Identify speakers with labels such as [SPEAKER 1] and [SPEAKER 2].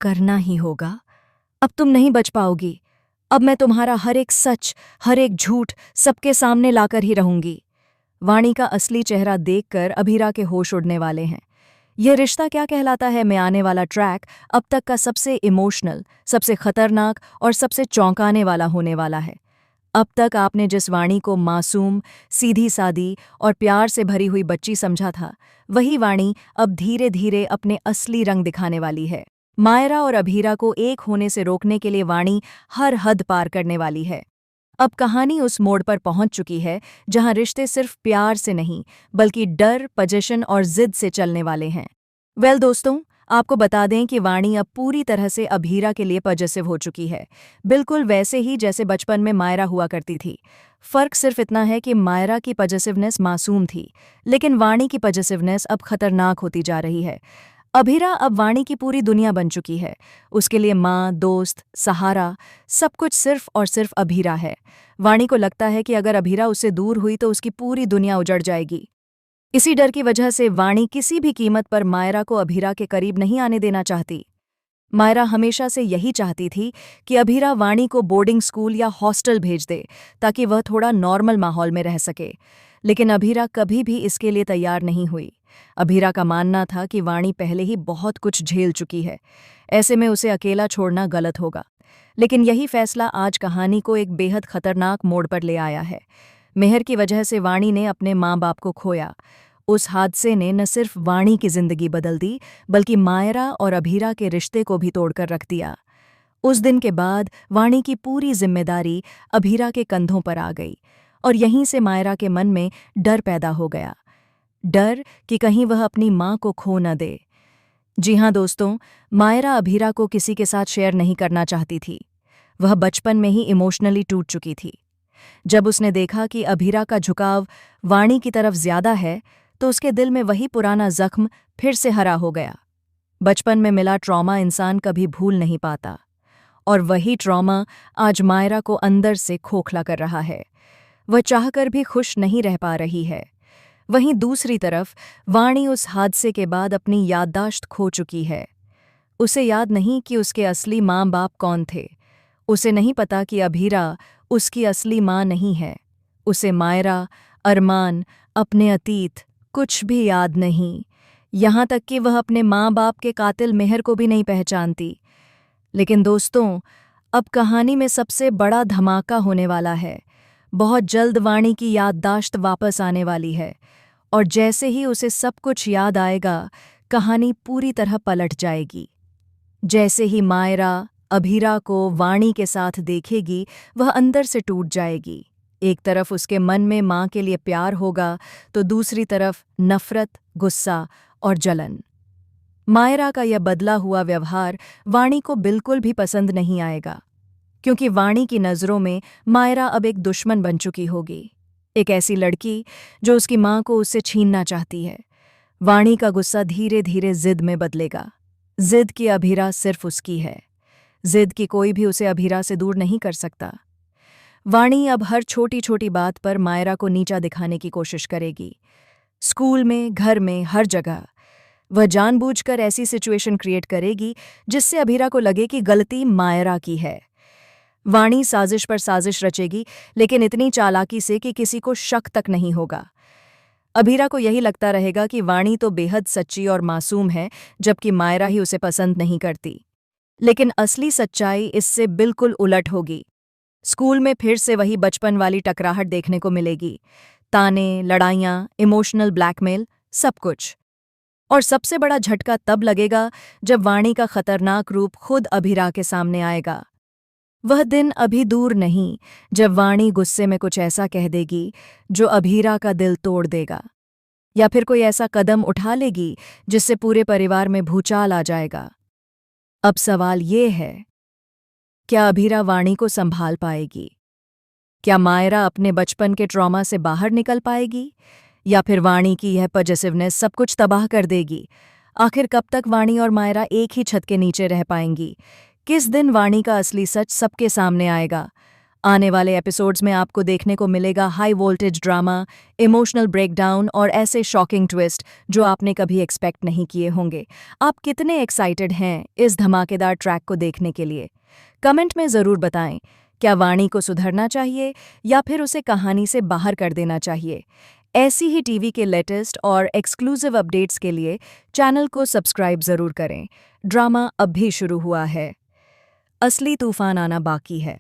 [SPEAKER 1] करना ही होगा। अब तुम नहीं बच पाओगी। अब मैं तुम्हारा हर एक सच, हर एक झूठ सबके सामने लाकर ही रहूंगी। वाणी का असली चेहरा देखकर अभीरा के होश उड़ने वाले हैं। यह रिश्ता क्या कहलाता है में आने वाला ट्रैक अब तक का सबसे इमोशनल, सबसे खतरनाक और सबसे चौंकाने वाला होने वाला है। अब तक आपने जिस वाणी को मासूम, सीधी सादी और प्यार से भरी हुई बच्ची समझा था, वही वाणी अब धीरे धीरे अपने असली रंग दिखाने वाली है। मायरा और अभीरा को एक होने से रोकने के लिए वाणी हर हद पार करने वाली है। अब कहानी उस मोड़ पर पहुंच चुकी है जहां रिश्ते सिर्फ प्यार से नहीं बल्कि डर, पोजीशन और जिद से चलने वाले हैं। दोस्तों, आपको बता दें कि वाणी अब पूरी तरह से अभीरा के लिए पॉजिटिव हो चुकी है, बिल्कुल वैसे ही जैसे बचपन में मायरा हुआ करती थी। फर्क सिर्फ इतना है कि मायरा की पॉजिटिवनेस मासूम थी, लेकिन वाणी की पॉजिटिवनेस अब खतरनाक होती जा रही है। अभीरा अब वाणी की पूरी दुनिया बन चुकी है। उसके लिए माँ, दोस्त, सहारा, सब कुछ सिर्फ और सिर्फ अभीरा है। वाणी को लगता है कि अगर अभीरा उससे दूर हुई तो उसकी पूरी दुनिया उजड़ जाएगी। इसी डर की वजह से वाणी किसी भी कीमत पर मायरा को अभीरा के करीब नहीं आने देना चाहती। मायरा हमेशा से यही चाहती थी कि अभीरा वाणी को बोर्डिंग स्कूल या हॉस्टल भेज दे ताकि वह थोड़ा नॉर्मल माहौल में रह सके, लेकिन अभीरा कभी भी इसके लिए तैयार नहीं हुई। अभीरा का मानना था कि वाणी पहले ही बहुत कुछ झेल चुकी है, ऐसे में उसे अकेला छोड़ना गलत होगा। लेकिन यही फैसला आज कहानी को एक बेहद खतरनाक मोड़ पर ले आया है। मेहर की वजह से वाणी ने अपने माँ बाप को खोया। उस हादसे ने न सिर्फ वाणी की जिंदगी बदल दी, बल्कि मायरा और अभीरा के रिश्ते को भी तोड़कर रख दिया। उस दिन के बाद वाणी की पूरी जिम्मेदारी अभीरा के कंधों पर आ गई, और यहीं से मायरा के मन में डर पैदा हो गया। डर कि कहीं वह अपनी माँ को खो न दे। जी हाँ दोस्तों, मायरा अभीरा को किसी के साथ शेयर नहीं करना चाहती थी। वह बचपन में ही इमोशनली टूट चुकी थी। जब उसने देखा कि अभीरा का झुकाव वाणी की तरफ ज्यादा है, तो उसके दिल में वही पुराना जख्म फिर से हरा हो गया। बचपन में मिला ट्रॉमा इंसान कभी भूल नहीं पाता, और वही ट्रॉमा आज मायरा को अंदर से खोखला कर रहा है। वह चाहकर भी खुश नहीं रह पा रही है। वहीं दूसरी तरफ वाणी उस हादसे के बाद अपनी याददाश्त खो चुकी है। उसे याद नहीं कि उसके असली माँ बाप कौन थे। उसे नहीं पता कि अभीरा उसकी असली माँ नहीं है। उसे मायरा, अरमान, अपने अतीत कुछ भी याद नहीं। यहाँ तक कि वह अपने माँ बाप के कातिल मेहर को भी नहीं पहचानती। लेकिन दोस्तों, अब कहानी में सबसे बड़ा धमाका होने वाला है। बहुत जल्द वाणी की याददाश्त वापस आने वाली है, और जैसे ही उसे सब कुछ याद आएगा, कहानी पूरी तरह पलट जाएगी। जैसे ही मायरा अभीरा को वाणी के साथ देखेगी, वह अंदर से टूट जाएगी। एक तरफ उसके मन में माँ के लिए प्यार होगा, तो दूसरी तरफ नफरत, गुस्सा और जलन। मायरा का यह बदला हुआ व्यवहार वाणी को बिल्कुल भी पसंद नहीं आएगा, क्योंकि वाणी की नज़रों में मायरा अब एक दुश्मन बन चुकी होगी। एक ऐसी लड़की जो उसकी माँ को उससे छीनना चाहती है। वाणी का गुस्सा धीरे धीरे जिद में बदलेगा। जिद की अभीरा सिर्फ उसकी है। जिद की कोई भी उसे अभीरा से दूर नहीं कर सकता। वाणी अब हर छोटी छोटी बात पर मायरा को नीचा दिखाने की कोशिश करेगी। स्कूल में, घर में, हर जगह वह जानबूझकर ऐसी सिचुएशन क्रिएट करेगी जिससे अभीरा को लगे कि गलती मायरा की है। वाणी साजिश पर साजिश रचेगी, लेकिन इतनी चालाकी से कि किसी को शक तक नहीं होगा। अभीरा को यही लगता रहेगा कि वाणी तो बेहद सच्ची और मासूम है, जबकि मायरा ही उसे पसंद नहीं करती। लेकिन असली सच्चाई इससे बिल्कुल उलट होगी। स्कूल में फिर से वही बचपन वाली टकराहट देखने को मिलेगी। ताने, लड़ाइयाँ, इमोशनल ब्लैकमेल, सब कुछ। और सबसे बड़ा झटका तब लगेगा जब वाणी का खतरनाक रूप खुद अभीरा के सामने आएगा। वह दिन अभी दूर नहीं जब वाणी गुस्से में कुछ ऐसा कह देगी जो अभीरा का दिल तोड़ देगा, या फिर कोई ऐसा कदम उठा लेगी जिससे पूरे परिवार में भूचाल आ जाएगा। अब सवाल ये है, क्या अभीरा वाणी को संभाल पाएगी? क्या मायरा अपने बचपन के ट्रॉमा से बाहर निकल पाएगी, या फिर वाणी की यह पॉजिटिवनेस सब कुछ तबाह कर देगी? आखिर कब तक वाणी और मायरा एक ही छत के नीचे रह पाएंगी? किस दिन वाणी का असली सच सबके सामने आएगा? आने वाले एपिसोड्स में आपको देखने को मिलेगा high voltage drama, emotional breakdown और ऐसे शॉकिंग ट्विस्ट जो आपने कभी एक्सपेक्ट नहीं किए होंगे। आप कितने एक्साइटेड हैं इस धमाकेदार ट्रैक को देखने के लिए? कमेंट में ज़रूर बताएं। क्या वाणी को सुधरना चाहिए या फिर उसे कहानी से बाहर कर देना चाहिए? ऐसी ही टीवी के लेटेस्ट और एक्सक्लूसिव अपडेट्स के लिए चैनल को सब्सक्राइब ज़रूर करें। ड्रामा अब भी शुरू हुआ है, असली तूफान आना बाकी है।